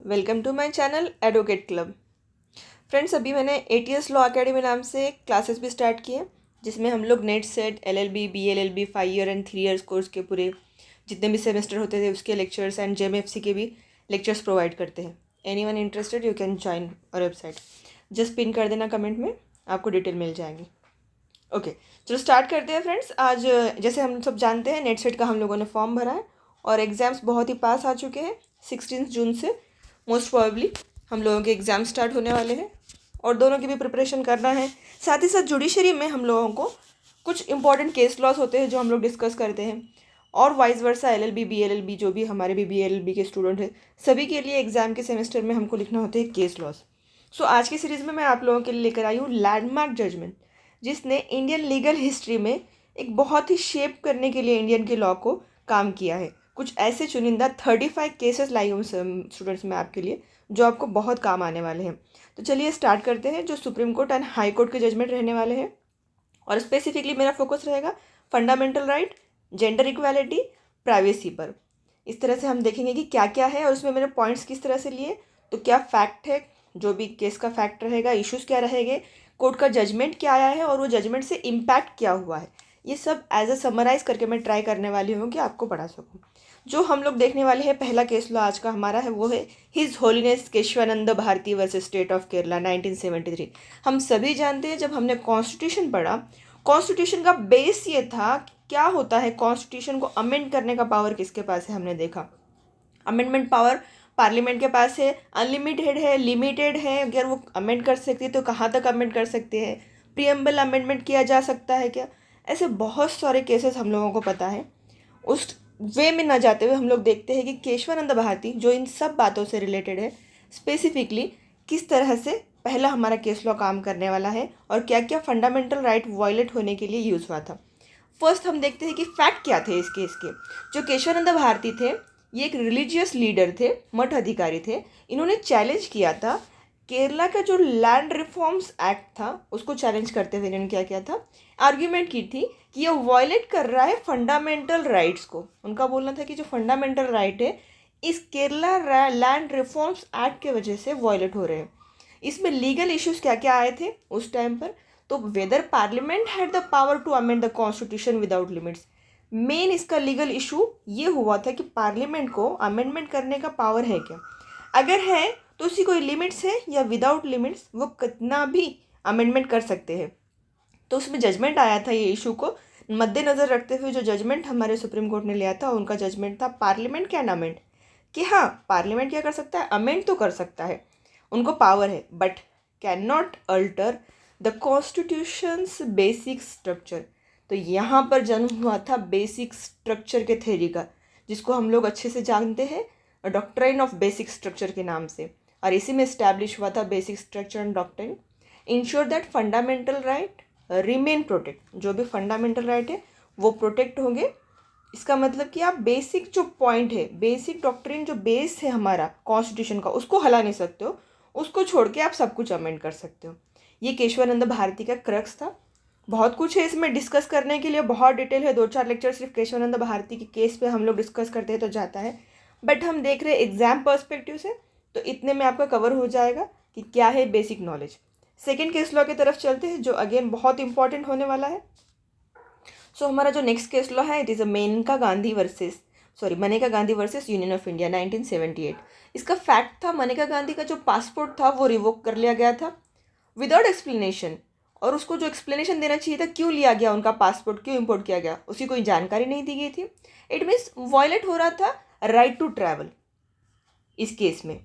Welcome to my channel advocate club. Friends, अभी मैंने ATS law academy नाम से क्लासेस भी स्टार्ट किए जिसमें हम लोग net set LLB BLLB 5 year and 3 years course के पूरे जितने भी सेमेस्टर होते थे उसके लेक्चर्स एंड JMFC के भी लेक्चर्स प्रोवाइड करते हैं। Anyone interested you can join our website. Just pin कर देना कमेंट में, आपको डिटेल मिल जाएगी। ओके, चलो स्टार्ट करते हैं फ्रेंड्स। आज जैसे हम सब जानते हैं नेट सेट का हम लोगों ने फॉर्म भरा है और एग्ज़ाम्स बहुत ही पास आ चुके हैं। 16 जून से मोस्ट प्रोबेबली हम लोगों के एग्ज़ाम स्टार्ट होने वाले हैं और दोनों की भी प्रिपरेशन करना है। साथ ही साथ जुडिशरी में हम लोगों को कुछ इंपॉर्टेंट केस लॉस होते हैं जो हम लोग डिस्कस करते हैं और वाइस वर्सा LLB BLLB जो भी हमारे भी BLLB के स्टूडेंट हैं सभी के लिए एग्ज़ाम के सेमेस्टर में हमको लिखना होते हैं केस लॉस। सो आज की सीरीज़ में मैं आप लोगों के लिए लेकर आई हूँ लैंडमार्क जजमेंट, जिसने इंडियन लीगल हिस्ट्री में एक बहुत ही शेप करने के लिए इंडियन के लॉ को काम किया है। कुछ ऐसे चुनिंदा 35 केसेस लाई हूँ स्टूडेंट्स में आपके लिए जो आपको बहुत काम आने वाले हैं। तो चलिए स्टार्ट करते हैं। जो supreme court and high court के जजमेंट रहने वाले हैं और स्पेसिफिकली मेरा फोकस रहेगा fundamental right, gender equality, privacy पर। इस तरह से हम देखेंगे कि क्या क्या है और उसमें मैंने पॉइंट्स किस तरह से लिए, तो क्या फैक्ट है, जो भी केस का फैक्ट रहेगा, इश्यूज़ क्या रहेंगे, कोर्ट का जजमेंट क्या आया है और वो जजमेंट से इम्पैक्ट क्या हुआ है, ये सब एज अ समराइज करके मैं ट्राई करने वाली हूँ कि आपको पढ़ा सकूँ। जो हम लोग देखने वाले हैं पहला केस लॉ आज का हमारा है वो है his holiness Kesavananda Bharati versus state of Kerala 1973। हम सभी जानते हैं जब हमने कॉन्स्टिट्यूशन पढ़ा, कॉन्स्टिट्यूशन का बेस ये था क्या होता है, कॉन्स्टिट्यूशन को अमेंड करने का पावर किसके पास है। हमने देखा अमेंडमेंट पावर पार्लियामेंट के पास है, अनलिमिटेड है, लिमिटेड है। अगर वो अमेंड कर सकती है तो कहाँ तक अमेंड कर सकते हैं, प्रीएम्बल अमेंडमेंट किया जा सकता है क्या, ऐसे बहुत सारे केसेस हम लोगों को पता है। उस वे में ना जाते हुए हम लोग देखते हैं कि केशवानंद भारती जो इन सब बातों से रिलेटेड है स्पेसिफिकली किस तरह से पहला हमारा केस लॉ काम करने वाला है और क्या क्या फंडामेंटल राइट वायलेट होने के लिए यूज़ हुआ था। फर्स्ट हम देखते हैं कि फैक्ट क्या थे इस केस के। जो केशवानंद भारती थे ये एक रिलीजियस लीडर थे, मठ अधिकारी थे। इन्होंने चैलेंज किया था केरला का जो लैंड रिफॉर्म्स एक्ट था उसको चैलेंज करते हुए इन्होंने क्या किया था, आर्ग्यूमेंट की थी कि ये वायलेट कर रहा है फंडामेंटल राइट्स को। उनका बोलना था कि जो फंडामेंटल राइट है इस केरला लैंड रिफॉर्म्स एक्ट के वजह से वायलेट हो रहे हैं। इसमें लीगल इश्यूज क्या क्या आए थे उस टाइम पर, तो whether parliament had the power to amend the constitution without limits. Main इसका लीगल इशू ये हुआ था कि पार्लियामेंट को अमेंडमेंट करने का पावर है क्या, अगर है तो उसकी कोई लिमिट्स है या विदाउट लिमिट्स वो कितना भी अमेंडमेंट कर सकते हैं। तो उसमें जजमेंट आया था ये इशू को मद्देनज़र रखते हुए। जो जजमेंट हमारे सुप्रीम कोर्ट ने लिया था उनका जजमेंट था पार्लियामेंट कैन अमेंड, कि हाँ पार्लियामेंट क्या कर सकता है, अमेंड तो कर सकता है, उनको पावर है, but can not alter the constitutions basic structure. तो यहाँ पर जन्म हुआ था बेसिक स्ट्रक्चर के थ्योरी का, जिसको हम लोग अच्छे से जानते हैं डॉक्ट्राइन ऑफ बेसिक स्ट्रक्चर के नाम से, और इसी में इस्टेब्लिश हुआ था basic structure and doctrine. Ensure that fundamental right remain protect, जो भी फंडामेंटल राइट है वो प्रोटेक्ट होंगे। इसका मतलब कि आप बेसिक जो पॉइंट है, बेसिक डॉक्ट्रिन जो बेस है हमारा कॉन्स्टिट्यूशन का, उसको हला नहीं सकते हो, उसको छोड़ के आप सब कुछ अमेंड कर सकते हो। ये केशवानंद भारती का क्रक्स था। बहुत कुछ है इसमें डिस्कस करने के लिए, बहुत डिटेल है, 2-4 लेक्चर सिर्फ केशवानंद भारती के केस पे हम लोग डिस्कस करते हैं तो जाता है, बट हम देख रहे हैं एग्जाम पर्सपेक्टिव से, तो इतने में आपका कवर हो जाएगा कि क्या है basic knowledge. Second case law की तरफ चलते हैं जो अगेन बहुत इंपॉर्टेंट होने वाला है। सो हमारा जो नेक्स्ट केस लॉ है it is Maneka Gandhi versus union of India 1978। इसका फैक्ट था मनेका गांधी का जो पासपोर्ट था वो रिवोक कर लिया गया था विदाउट एक्सप्लेनेशन, और उसको जो एक्सप्लेनेशन देना चाहिए था क्यों लिया गया उनका पासपोर्ट, क्यों इंपोर्ट किया गया, उसकी कोई जानकारी नहीं दी गई थी। इट मीन्स वायलेट हो रहा था राइट टू ट्रैवल इस केस में।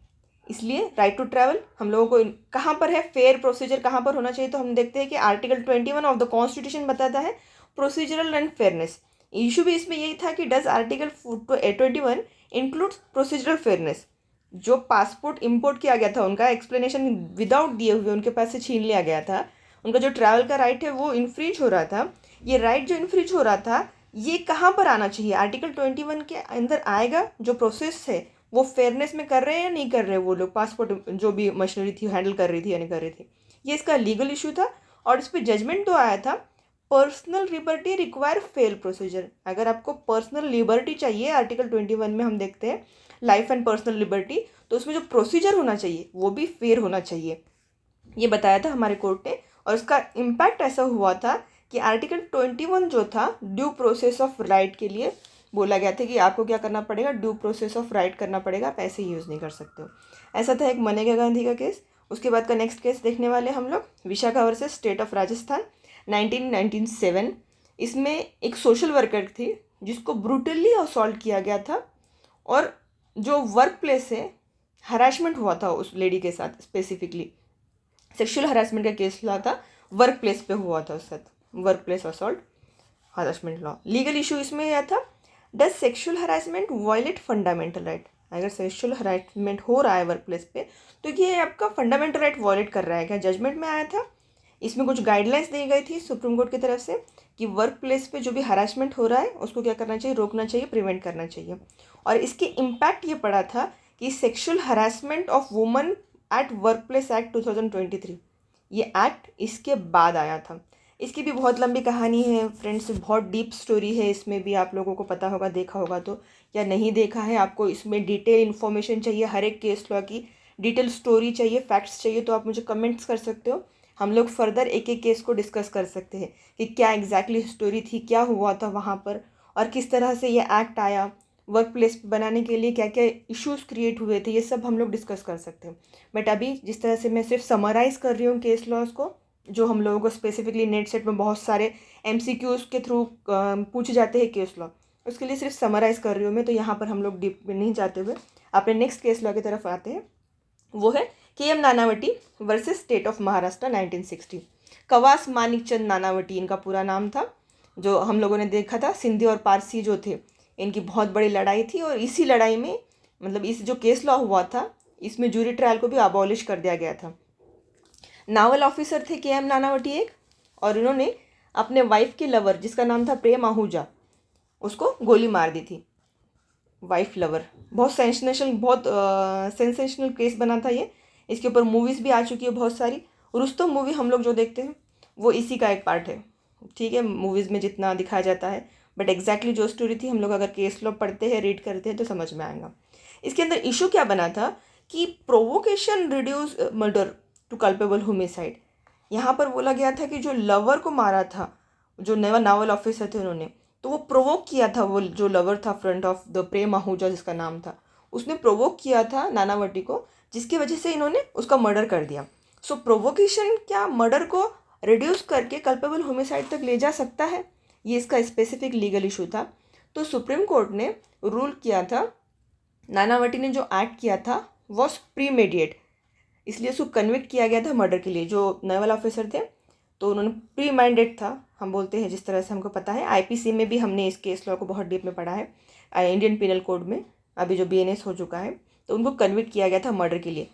इसलिए राइट टू ट्रैवल हम लोगों को कहाँ पर है, फेयर प्रोसीजर कहाँ पर होना चाहिए, तो हम देखते हैं कि आर्टिकल 21 ऑफ द कॉन्स्टिट्यूशन बताता है प्रोसीजरल एंड फेयरनेस। इशू भी इसमें यही था कि does article 21 includes procedural fairness. जो पासपोर्ट इंपोर्ट किया गया था उनका एक्सप्लेनेशन विदाउट दिए हुए उनके पास से छीन लिया गया था, उनका जो ट्रैवल का राइट है वो इन्फ्रीज हो रहा था। ये राइट जो इन्फ्रीज हो रहा था ये कहाँ पर आना चाहिए, आर्टिकल 21 के अंदर आएगा। जो प्रोसेस है वो फेयरनेस में कर रहे हैं या नहीं कर रहे हैं वो लोग, पासपोर्ट जो भी मशीनरी थी हैंडल कर रही थी या नहीं कर रही थी, ये इसका लीगल इशू था। और इस पर जजमेंट तो आया था personal liberty require fair procedure. अगर आपको पर्सनल लिबर्टी चाहिए आर्टिकल 21 में हम देखते हैं लाइफ एंड पर्सनल लिबर्टी, तो उसमें जो प्रोसीजर होना चाहिए वो भी फेयर होना चाहिए, ये बताया था हमारे कोर्ट ने। और उसका इम्पैक्ट ऐसा हुआ था कि आर्टिकल 21 जो था ड्यू प्रोसेस ऑफ राइट के लिए बोला गया था कि आपको क्या करना पड़ेगा, ड्यू प्रोसेस ऑफ राइट करना पड़ेगा, आप ऐसे यूज़ नहीं कर सकते हो। ऐसा था एक मनेगा गांधी का केस। उसके बाद का नेक्स्ट केस देखने वाले हम लोग Vishakha versus state of Rajasthan 1997। इसमें एक सोशल वर्कर थी जिसको ब्रूटली असॉल्ट किया गया था, और जो वर्क प्लेस है हरासमेंट हुआ था उस लेडी के साथ, स्पेसिफिकली सेक्सुअल हरासमेंट का केस हुआ था, वर्क प्लेस पे हुआ था उसके साथ, work place assault harassment law. Legal issue इसमें यह था, does sexual harassment violate fundamental right. अगर सेक्सुअल हरासमेंट हो रहा है वर्क प्लेस पे तो ये आपका फंडामेंटल राइट वायलेट कर रहा है क्या। जजमेंट में आया था, इसमें कुछ गाइडलाइंस दी गई थी सुप्रीम कोर्ट की तरफ से कि वर्क प्लेस पे जो भी हरासमेंट हो रहा है उसको क्या करना चाहिए, रोकना चाहिए, प्रिवेंट करना चाहिए। और इसके इम्पैक्ट ये पड़ा था कि sexual harassment of woman at work place act 2023, ये एक्ट इसके बाद आया था। इसकी भी बहुत लंबी कहानी है फ्रेंड्स, बहुत डीप स्टोरी है इसमें भी, आप लोगों को पता होगा, देखा होगा तो, या नहीं देखा है, आपको इसमें डिटेल इन्फॉर्मेशन चाहिए, हर एक केस लॉ की डिटेल स्टोरी चाहिए, फैक्ट्स चाहिए, तो आप मुझे कमेंट्स कर सकते हो। हम लोग फर्दर एक एक केस को डिस्कस कर सकते हैं कि क्या एग्जैक्टली स्टोरी थी, क्या हुआ था वहाँ पर, और किस तरह से ये एक्ट आया, वर्क प्लेस बनाने के लिए क्या क्या इश्यूज़ क्रिएट हुए थे, ये सब हम लोग डिस्कस कर सकते हैं। बट अभी जिस तरह से मैं सिर्फ समराइज़ कर रही हूँ केस लॉज को, जो हम लोगों को स्पेसिफिकली नेट सेट में बहुत सारे MCQs के थ्रू पूछे जाते हैं केस लॉ, उसके लिए सिर्फ समराइज़ कर रही हूँ मैं, तो यहाँ पर हम लोग डीप में नहीं जाते हुए अपने नेक्स्ट केस लॉ की तरफ आते हैं। वो है KM Nanavati versus state of Maharashtra 1960। Kawas Manikchand Nanavati इनका पूरा नाम था। जो हम लोगों ने देखा था, सिंधी और पारसी जो थे इनकी बहुत बड़ी लड़ाई थी, और इसी लड़ाई में मतलब इस जो केस लॉ हुआ था इसमें जूरी ट्रायल को भी अबॉलिश कर दिया गया था। नावल ऑफिसर थे KM नानावटी एक, और इन्होंने अपने वाइफ के लवर जिसका नाम था प्रेम आहूजा उसको गोली मार दी थी। वाइफ लवर, बहुत सेंसेशनल केस बना था ये। इसके ऊपर मूवीज़ भी आ चुकी है बहुत सारी। रुस्तम मूवी हम लोग जो देखते हैं वो इसी का एक पार्ट है, ठीक है, मूवीज़ में जितना दिखाया जाता है, बट एग्जैक्टली जो स्टोरी थी हम लोग अगर केस लॉ पढ़ते हैं, रीड करते हैं तो समझ में आएगा। इसके अंदर इशू क्या बना था कि provocation reduce murder to culpable homicide. यहाँ पर बोला गया था कि जो लवर को मारा था, जो नावल ऑफिसर थे उन्होंने, तो वो प्रोवोक किया था, वो जो लवर था फ्रंट ऑफ द प्रेम आहूजा जिसका नाम था, उसने प्रोवोक किया था नानावटी को, जिसकी वजह से इन्होंने उसका मर्डर कर दिया। सो प्रोवोकेशन क्या मर्डर को रिड्यूस करके कल्पेबल होमिसाइड तक ले जा सकता है, ये इसका स्पेसिफिक लीगल इशू था। तो सुप्रीम कोर्ट ने रूल किया था नानावटी ने जो एक्ट किया था वॉज प्रीमेडिएट, इसलिए उसको कन्विक्ट किया गया था मर्डर के लिए। जो नेवल ऑफिसर थे तो उन्होंने प्री माइंडेड था, हम बोलते हैं जिस तरह से हमको पता है, IPC में भी हमने इस केस लॉ को बहुत डीप में पढ़ा है, इंडियन पिनल कोड में अभी जो BNS हो चुका है, तो उनको कन्विक्ट किया गया था मर्डर के लिए।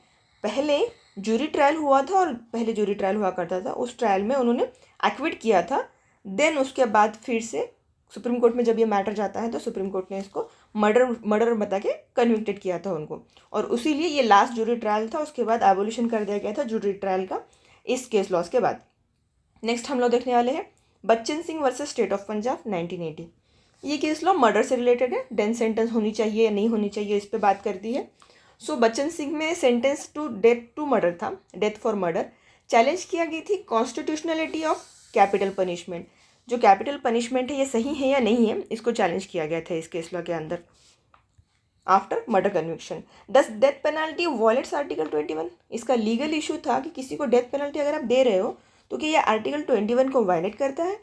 पहले जूरी ट्रायल हुआ था, और पहले जूरी ट्रायल हुआ करता था, उस ट्रायल में उन्होंने एक्विट किया था, देन उसके बाद फिर से सुप्रीम कोर्ट में जब ये मैटर जाता है तो सुप्रीम कोर्ट ने इसको मर्डर बता के कन्विक्टेड किया था उनको, और उसीलिए ये लास्ट जूरी ट्रायल था। उसके बाद एबोलिशन कर दिया गया था जूरी ट्रायल का इस केस लॉस के बाद। नेक्स्ट हम लोग देखने वाले हैं Bachchan Singh versus state of Punjab 1980। ये केस लॉ मर्डर से रिलेटेड है, डेथ सेंटेंस होनी चाहिए या नहीं होनी चाहिए इस पर बात करती है। सो बच्चन सिंह में sentence to death to murder था, डेथ फॉर मर्डर। चैलेंज किया गई थी कॉन्स्टिट्यूशनलिटी ऑफ कैपिटल पनिशमेंट, जो कैपिटल पनिशमेंट है ये सही है या नहीं है, इसको चैलेंज किया गया था इस केस लॉ के अंदर। आफ्टर मर्डर कन्विक्शन, डस डेथ पेनल्टी वॉयलेट्स आर्टिकल 21। इसका लीगल इशू था कि किसी को डेथ पेनल्टी अगर आप दे रहे हो तो कि ये आर्टिकल 21 को वायलेट करता है।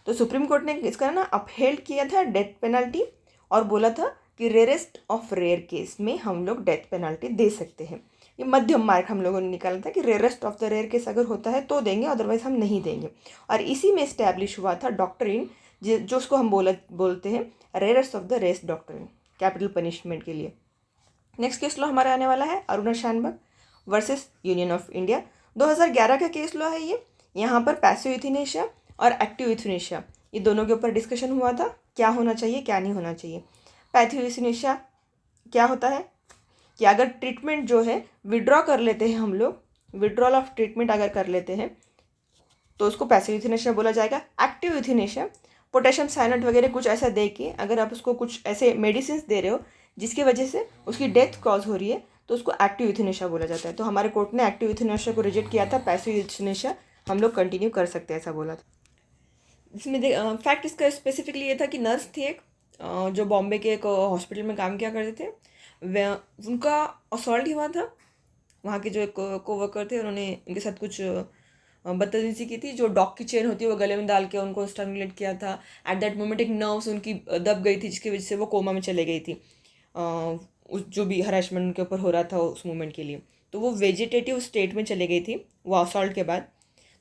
तो सुप्रीम कोर्ट ने इसका ना अपहेल्ड किया था डेथ पेनल्टी, और बोला था कि रेयरेस्ट ऑफ रेयर केस में हम लोग डेथ पेनल्टी दे सकते हैं। ये मध्यम मार्ग हम लोगों ने निकाला था कि rarest of the rare case अगर होता है तो देंगे, अदरवाइज हम नहीं देंगे। और इसी में इस्टेब्लिश हुआ था डॉक्ट्रिन, जो उसको हम बोलते हैं rarest of the rares doctrine capital punishment के लिए। नेक्स्ट केस लॉ हमारा आने वाला है Aruna Shanbaug versus union of India. 2011 का केस लॉ है ये। यहाँ पर पैसिव यूथेनेशिया और एक्टिव यूथेनेशिया ये दोनों के ऊपर डिस्कशन हुआ था, क्या होना चाहिए क्या नहीं होना चाहिए। पैसिव यूथेनेशिया क्या होता है कि अगर ट्रीटमेंट जो है विड्रॉ कर लेते हैं हम लोग, विड्रॉल ऑफ ट्रीटमेंट अगर कर लेते हैं तो उसको पैसिव यूथेनेशिया बोला जाएगा। एक्टिव यूथेनेशिया पोटेशियम साइनेट वगैरह कुछ ऐसा दे के अगर आप उसको कुछ ऐसे मेडिसिन दे रहे हो जिसकी वजह से उसकी डेथ कॉज हो रही है, तो उसको एक्टिव यूथनेशिया बोला जाता है। तो हमारे कोर्ट ने एक्टिव यूथनेशिया को रिजेक्ट किया था, पैसिव यूथनेशिया हम लोग कंटिन्यू कर सकते हैं, ऐसा बोला था। इसमें फैक्ट इसका स्पेसिफिकली ये था कि नर्स थी एक, जो बॉम्बे के एक हॉस्पिटल में काम किया करते थे। उनका असॉल्ट हुआ था, वहाँ के जो एक कोवर्कर थे उन्होंने उनके साथ कुछ बदतमीजी की थी। जो डॉग की चेन होती है वो गले में डाल के उनको स्ट्रैंगुलेट किया था। एट दैट मोमेंट एक नर्व्स उनकी दब गई थी, जिसकी वजह से वो कोमा में चले गई थी, उस जो भी हरासमेंट उनके ऊपर हो रहा था उस मोमेंट के लिए। तो वो वेजिटेटिव स्टेट में चले गई थी वो असॉल्ट के बाद।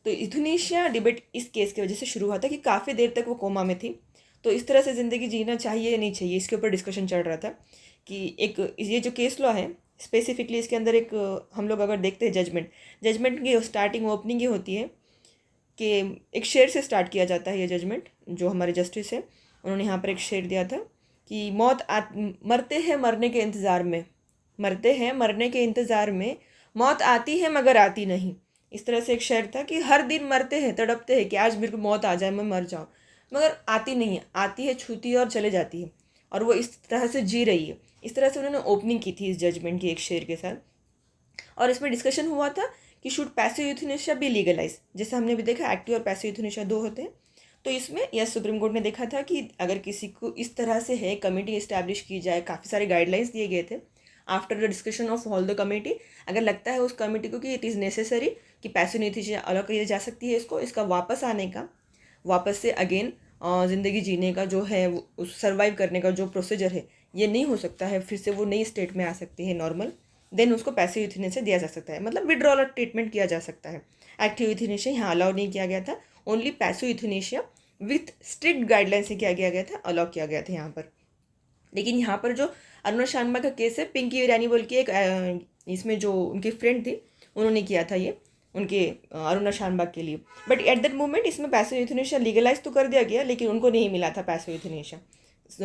तो यूथनेशिया डिबेट इस केस की वजह से शुरू हुआ था कि काफ़ी देर तक वो कोमा में थी, तो इस तरह से ज़िंदगी जीना चाहिए या नहीं चाहिए, इसके ऊपर डिस्कशन चल रहा था। कि एक ये जो केस लॉ है स्पेसिफिकली, इसके अंदर एक हम लोग अगर देखते हैं जजमेंट की स्टार्टिंग ओपनिंग ये होती है कि एक शेर से स्टार्ट किया जाता है। ये जजमेंट जो हमारे जस्टिस है उन्होंने यहाँ पर एक शेर दिया था कि मरते हैं मरने के इंतज़ार में, मरते हैं मरने के इंतज़ार में, मौत आती है मगर आती नहीं। इस तरह से एक शेर था कि हर दिन मरते हैं, तड़पते हैं कि आज मेरे को मौत आ जाए, मैं मर जाऊँ, मगर आती नहीं है, आती है, छूती है और चले जाती है, और वो इस तरह से जी रही है। इस तरह से उन्होंने ओपनिंग की थी इस जजमेंट की एक शेर के साथ। और इसमें डिस्कशन हुआ था कि should passive euthanasia be legalize, जैसे हमने भी देखा एक्टिव और पैसिव यूथनेशिया दो होते हैं। तो इसमें यस सुप्रीम कोर्ट ने देखा था कि अगर किसी को इस तरह से है कमेटी इस्टेब्लिश की जाए, काफ़ी सारे गाइडलाइंस दिए गए थे after the discussion of all the committee, अगर लगता है उस कमेटी को कि इट इज़ नेसेसरी कि पैसिव यूथनेशिया अलग किया जा सकती है, इसका वापस आने का, वापस से अगेन ज़िंदगी जीने का जो है उस सर्वाइव करने का जो प्रोसीजर है ये नहीं हो सकता है, फिर से वो नई स्टेट में आ सकती है नॉर्मल, देन उसको पैसिव यूथनेशिया दिया जा सकता है, मतलब विड्रॉल ट्रीटमेंट किया जा सकता है। एक्टिव यूथनेशिया यहाँ अलाउ नहीं किया गया था, only passive euthanasia with strict guideline से क्या किया गया था, अलाउ किया गया था यहाँ पर। लेकिन यहाँ पर जो अरुणा शर्मा का केस है, पिंकी ईरानी बोल के एक इसमें जो उनकी फ्रेंड थी उन्होंने किया था ये उनके अरुणा शानबाग के लिए। बट एट दैट मोमेंट इसमें पैसिव यूथनेशिया लीगलाइज तो कर दिया गया, लेकिन उनको नहीं मिला था पैसिव यूथनेशिया।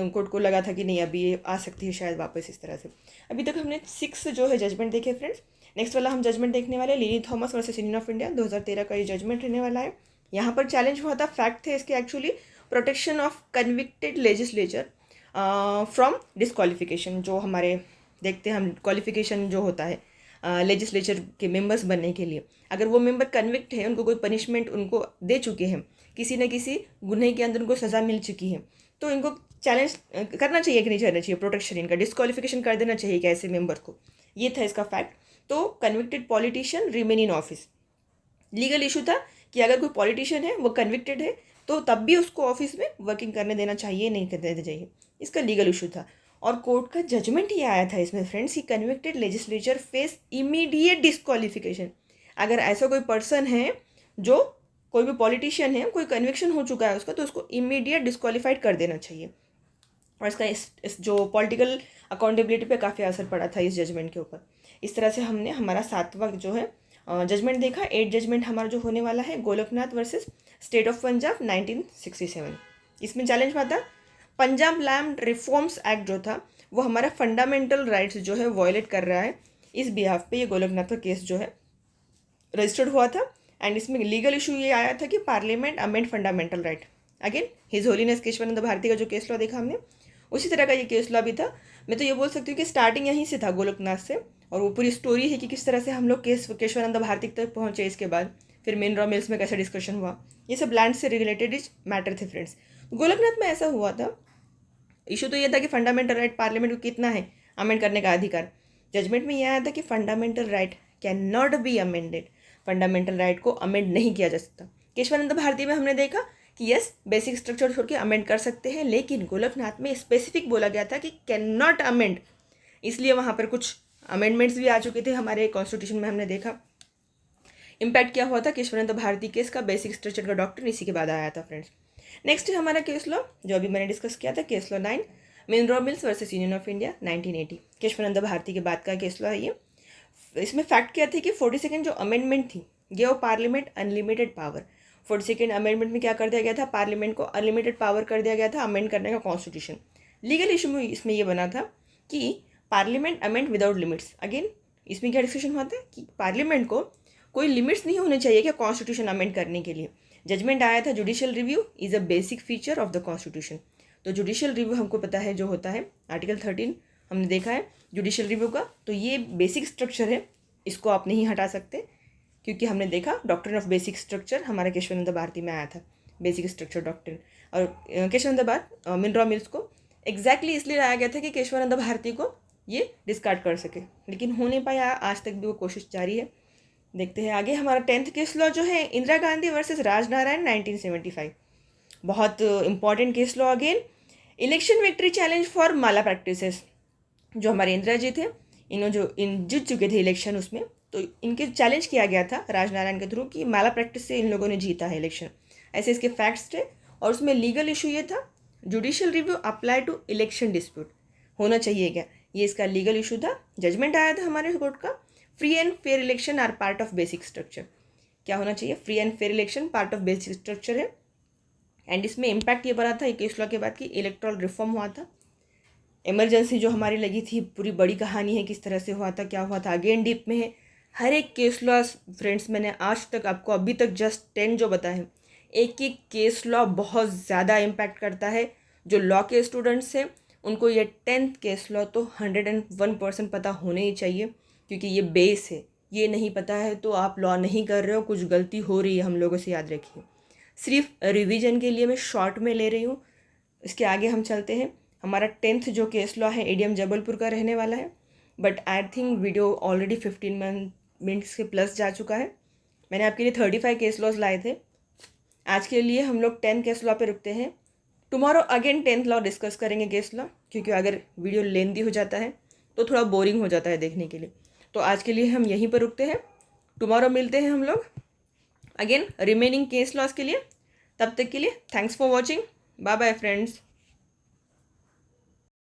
कोर्ट को लगा था कि नहीं अभी ये आ सकती है शायद वापस इस तरह से। अभी तक हमने 6 जो है जजमेंट देखे फ्रेंड्स। नेक्स्ट वाला हम जजमेंट देखने वाले lily Thomas versus union of India 2013 का ये जजमेंट रहने वाला है। यहाँ पर चैलेंज हुआ था, फैक्ट थे इसके actually, protection of convicted legislature from disqualification. जो हमारे देखते हैं हम क्वालिफिकेशन जो होता है लेजिस्लेचर के मेंबर्स बनने के लिए, अगर वो मेंबर कन्विक्ट है, उनको कोई पनिशमेंट उनको दे चुके हैं, किसी न किसी गुन्हे के अंदर उनको सज़ा मिल चुकी है, तो इनको चैलेंज करना चाहिए कि नहीं करना चाहिए, प्रोटेक्शन इनका डिस्क्वालिफिकेशन कर देना चाहिए क्या ऐसे मेंबर को, ये था इसका फैक्ट। तो convicted politician remain in office, legal issue था कि अगर कोई पॉलिटिशियन है वो कन्विक्टेड है तो तब भी उसको ऑफिस में वर्किंग करने देना चाहिए, नहीं करने देना चाहिए, इसका लीगल इशू था। और कोर्ट का जजमेंट ये आया था इसमें फ्रेंड्स कि convicted legislature face immediate disqualification. अगर ऐसा कोई पर्सन है जो कोई भी पॉलिटिशियन है, कोई कन्विक्शन हो चुका है उसका, तो उसको इमीडिएट डिस्क्वालीफाइड कर देना चाहिए। और इसका इस जो पॉलिटिकल अकाउंटेबिलिटी पे काफ़ी असर पड़ा था इस जजमेंट के ऊपर। इस तरह से हमने हमारा 7वां जो है जजमेंट देखा। 8 जजमेंट हमारा जो होने वाला है Golaknath versus state of Punjab 1967। इसमें चैलेंज हुआ था पंजाब लैंड रिफॉर्म्स एक्ट जो था वो हमारा फंडामेंटल राइट्स जो है वॉयलेट कर रहा है। इस बिहाफ पे ये गोलकनाथ का केस जो है रजिस्टर्ड हुआ था। एंड इसमें लीगल इशू ये आया था कि parliament amend fundamental right. Again his holiness Kesavananda Bharati का जो केस लॉ देखा हमने, उसी तरह का ये केस लॉ भी था। मैं तो ये बोल सकती हूँ कि स्टार्टिंग यहीं से था गोलकनाथ से, और वो पूरी स्टोरी है कि किस तरह से हम लोग केशवानंद भारती तक पहुँचे, इसके बाद फिर मिनरल मिल्स में कैसे डिस्कशन हुआ, ये सब लैंड से रिलेटेड मैटर थे फ्रेंड्स। गोलकनाथ में ऐसा हुआ था, इशू तो ये था कि फंडामेंटल राइट पार्लियामेंट को कितना है अमेंड करने का अधिकार। जजमेंट में यह आया था कि fundamental right can not be amended, fundamental right को अमेंड नहीं किया जा सकता। केशवानंद भारती में हमने देखा कि यस बेसिक स्ट्रक्चर छोड़ के अमेंड कर सकते हैं, लेकिन गोलकनाथ में स्पेसिफिक बोला गया था कि कैन नॉट अमेंड, इसलिए वहाँ पर कुछ अमेंडमेंट्स भी आ चुके थे हमारे कॉन्स्टिट्यूशन में। हमने देखा इम्पैक्ट क्या हुआ था केशवानंद भारती केस का, बेसिक स्ट्रक्चर का डॉक्ट्रिन इसी के बाद आया था फ्रेंड्स। नेक्स्ट है हमारा केस लॉ जो अभी मैंने डिस्कस किया था, case law 9 mineral mills versus union of India 1980। Kesavananda Bharati के बाद का केस लॉ है ये। इसमें फैक्ट क्या थी कि 42nd जो अमेंडमेंट थी give parliament unlimited power. 42nd amendment में क्या कर दिया गया था, पार्लियामेंट को अनलिमिटेड पावर कर दिया गया था अमेंड करने का कॉन्स्टिट्यूशन। लीगल इशू में इसमें ये बना था कि parliament amend without limits. Again इसमें क्या डिस्कशन हुआ था कि पार्लियामेंट को कोई लिमिट्स नहीं होने चाहिए क्या कॉन्स्टिट्यूशन अमेंड करने के लिए। जजमेंट आया था judicial review is a basic feature of the constitution. तो जुडिशियल रिव्यू हमको पता है जो होता है आर्टिकल 13 हमने देखा है जुडिशियल रिव्यू का। तो ये बेसिक स्ट्रक्चर है, इसको आप नहीं हटा सकते, क्योंकि हमने देखा डॉक्ट्रिन ऑफ बेसिक स्ट्रक्चर हमारे केशवानंद भारती में आया था, बेसिक स्ट्रक्चर डॉक्ट्रिन। और केशवानंद भारती मिनरल मिल्स को एग्जैक्टली इसलिए लाया गया था कि केशवानंद भारती को ये डिस्कार्ड कर सके, लेकिन हो नहीं पाया, आज तक भी वो कोशिश जारी है। देखते हैं आगे। हमारा 10th केस लॉ जो है इंदिरा गांधी वर्सेस राजनारायण 1975, बहुत important case law again. Election victory challenge for Mala practices, जो हमारे इंदिरा जी थे, जीत चुके थे इलेक्शन उसमें, तो इनके चैलेंज किया गया था राजनारायण के थ्रू कि माला प्रैक्टिस से इन लोगों ने जीता है इलेक्शन, ऐसे इसके फैक्ट्स थे। और उसमें लीगल इशू ये था, judicial review apply to election dispute होना चाहिए क्या, ये इसका लीगल इशू था। जजमेंट आया था हमारे कोर्ट का, free and fair election are part of basic structure. क्या होना चाहिए, free and fair election part of basic structure है। एंड इसमें इम्पैक्ट ये बना था केस लॉ के बाद कि इलेक्ट्रल रिफॉर्म हुआ था, इमरजेंसी जो हमारी लगी थी, पूरी बड़ी कहानी है किस तरह से हुआ था, क्या हुआ था, अगेन डीप में है हर एक केस लॉ। फ्रेंड्स मैंने आज तक आपको अभी तक जस्ट 10 जो बताए हैं, एक एक केस लॉ बहुत ज़्यादा इम्पैक्ट करता है। जो लॉ के स्टूडेंट्स हैं उनको ये 10th केस लॉ तो 101% पता होने ही चाहिए, क्योंकि ये बेस है। ये नहीं पता है तो आप लॉ नहीं कर रहे हो, कुछ गलती हो रही है हम लोगों से, याद रखिए। सिर्फ रिवीजन के लिए मैं शॉर्ट में ले रही हूँ। इसके आगे हम चलते हैं। हमारा 10th जो केस लॉ है एडीएम जबलपुर का रहने वाला है, but I think video already 15 minutes के प्लस जा चुका है। मैंने आपके लिए 35 केस लॉज लाए थे। आज के लिए हम लोग 10 केस लॉ पे रुकते हैं। Tomorrow again 10th law discuss करेंगे केस लॉ, क्योंकि अगर वीडियो लेंदी हो जाता है तो थोड़ा बोरिंग हो जाता है देखने के लिए। तो आज के लिए हम यहीं पर रुकते हैं, टुमारो मिलते हैं हम लोग अगेन रिमेनिंग केस लॉस के लिए। तब तक के लिए thanks for watching, bye bye friends.